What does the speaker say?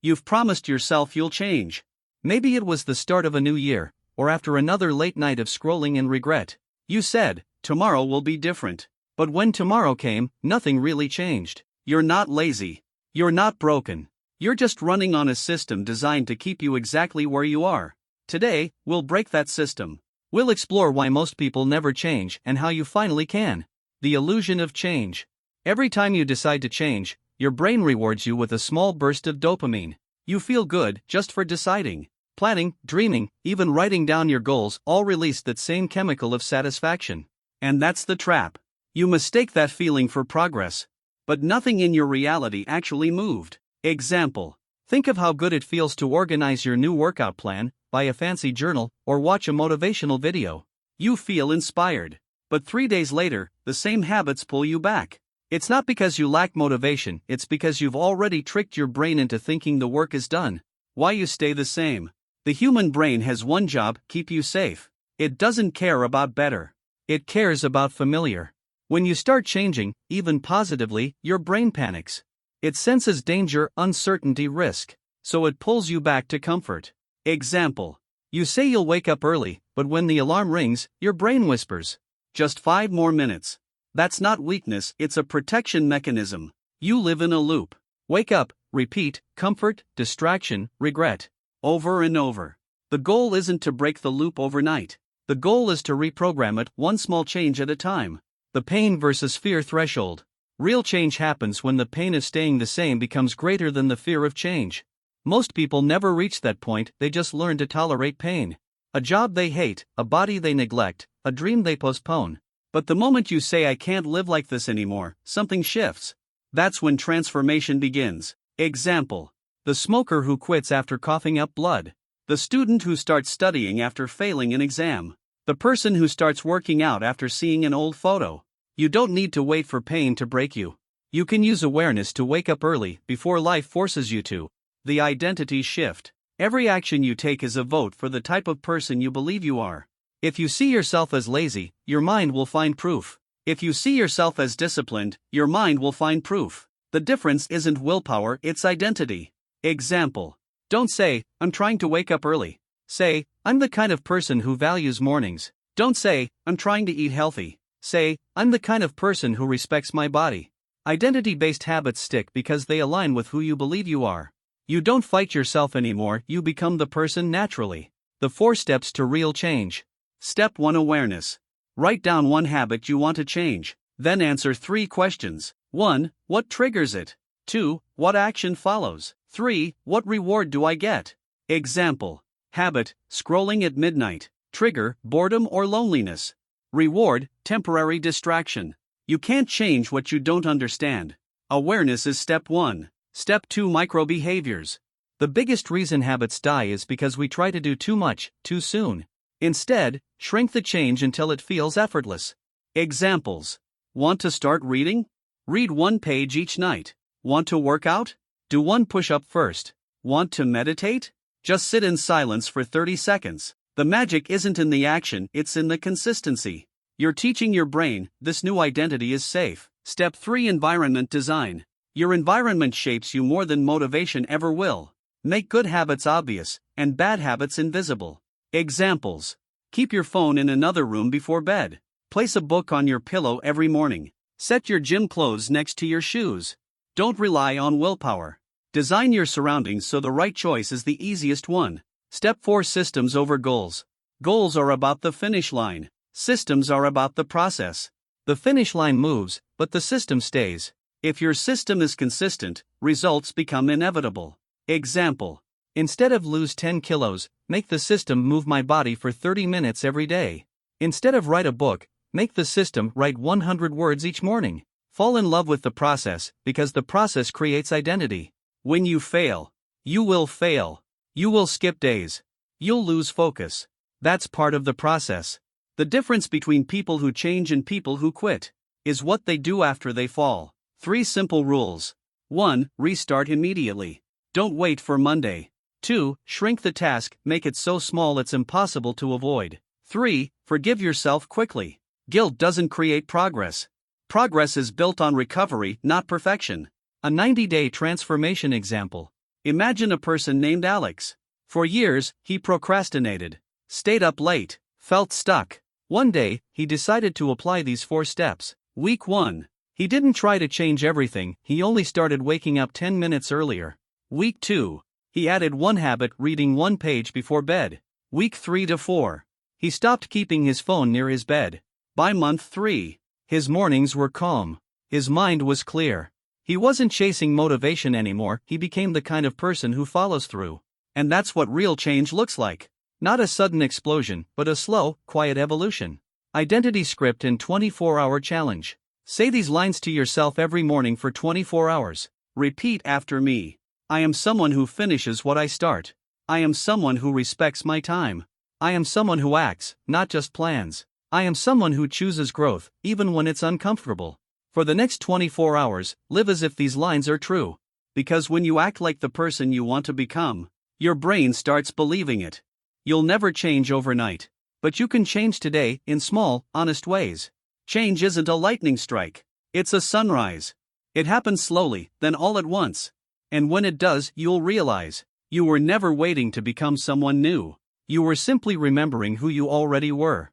You've promised yourself you'll change. Maybe it was the start of a new year, or after another late night of scrolling and regret. You said, tomorrow will be different. But when tomorrow came, nothing really changed. You're not lazy. You're not broken. You're just running on a system designed to keep you exactly where you are. Today, we'll break that system. We'll explore why most people never change and how you finally can. The illusion of change. Every time you decide to change, your brain rewards you with a small burst of dopamine. You feel good just for deciding. Planning, dreaming, even writing down your goals all release that same chemical of satisfaction. And that's the trap. You mistake that feeling for progress. But nothing in your reality actually moved. Example. Think of how good it feels to organize your new workout plan, buy a fancy journal, or watch a motivational video. You feel inspired. But 3 days later, the same habits pull you back. It's not because you lack motivation, it's because you've already tricked your brain into thinking the work is done. Why you stay the same? The human brain has one job: keep you safe. It doesn't care about better. It cares about familiar. When you start changing, even positively, your brain panics. It senses danger, uncertainty, risk. So it pulls you back to comfort. Example. You say you'll wake up early, but when the alarm rings, your brain whispers, just 5 more minutes. That's not weakness, it's a protection mechanism. You live in a loop. Wake up, repeat, comfort, distraction, regret. Over and over. The goal isn't to break the loop overnight. The goal is to reprogram it, one small change at a time. The pain versus fear threshold. Real change happens when the pain of staying the same becomes greater than the fear of change. Most people never reach that point, they just learn to tolerate pain. A job they hate, a body they neglect, a dream they postpone. But the moment you say, I can't live like this anymore, something shifts. That's when transformation begins. Example. The smoker who quits after coughing up blood. The student who starts studying after failing an exam. The person who starts working out after seeing an old photo. You don't need to wait for pain to break you. You can use awareness to wake up early, before life forces you to. The identity shift. Every action you take is a vote for the type of person you believe you are. If you see yourself as lazy, your mind will find proof. If you see yourself as disciplined, your mind will find proof. The difference isn't willpower, it's identity. Example. Don't say, I'm trying to wake up early. Say, I'm the kind of person who values mornings. Don't say, I'm trying to eat healthy. Say, I'm the kind of person who respects my body. Identity-based habits stick because they align with who you believe you are. You don't fight yourself anymore, you become the person naturally. The 4 steps to real change. Step 1: Awareness. Write down one habit you want to change. Then answer 3 questions. 1. What triggers it? 2. What action follows? 3. What reward do I get? Example. Habit: scrolling at midnight. Trigger: boredom or loneliness. Reward: temporary distraction. You can't change what you don't understand. Awareness is step 1. Step 2: Micro behaviors. The biggest reason habits die is because we try to do too much, too soon. Instead, shrink the change until it feels effortless. Examples. Want to start reading? Read 1 page each night. Want to work out? Do 1 push-up first. Want to meditate? Just sit in silence for 30 seconds. The magic isn't in the action, it's in the consistency. You're teaching your brain, this new identity is safe. Step 3: Environment design. Your environment shapes you more than motivation ever will. Make good habits obvious, and bad habits invisible. Examples. Keep your phone in another room before bed. Place a book on your pillow every morning. Set your gym clothes next to your shoes. Don't rely on willpower. Design your surroundings so the right choice is the easiest one. Step 4: Systems over goals. Goals are about the finish line. Systems are about the process. The finish line moves, but the system stays. If your system is consistent, results become inevitable. Example. Instead of lose 10 kilos, make the system move my body for 30 minutes every day. Instead of write a book, make the system write 100 words each morning. Fall in love with the process, because the process creates identity. When you fail, you will fail. You will skip days. You'll lose focus. That's part of the process. The difference between people who change and people who quit is what they do after they fall. 3 simple rules. 1. Restart immediately. Don't wait for Monday. 2. Shrink the task, make it so small it's impossible to avoid. 3. Forgive yourself quickly. Guilt doesn't create progress. Progress is built on recovery, not perfection. A 90-day transformation example. Imagine a person named Alex. For years, he procrastinated, stayed up late, felt stuck. One day, he decided to apply these 4 steps. Week 1. He didn't try to change everything, he only started waking up 10 minutes earlier. Week 2. He added 1 habit, reading 1 page before bed. Week 3 to 4. He stopped keeping his phone near his bed. By month 3, his mornings were calm. His mind was clear. He wasn't chasing motivation anymore, he became the kind of person who follows through. And that's what real change looks like. Not a sudden explosion, but a slow, quiet evolution. Identity script and 24-hour challenge. Say these lines to yourself every morning for 24 hours. Repeat after me. I am someone who finishes what I start. I am someone who respects my time. I am someone who acts, not just plans. I am someone who chooses growth, even when it's uncomfortable. For the next 24 hours, live as if these lines are true. Because when you act like the person you want to become, your brain starts believing it. You'll never change overnight. But you can change today, in small, honest ways. Change isn't a lightning strike. It's a sunrise. It happens slowly, then all at once. And when it does, you'll realize, you were never waiting to become someone new. You were simply remembering who you already were.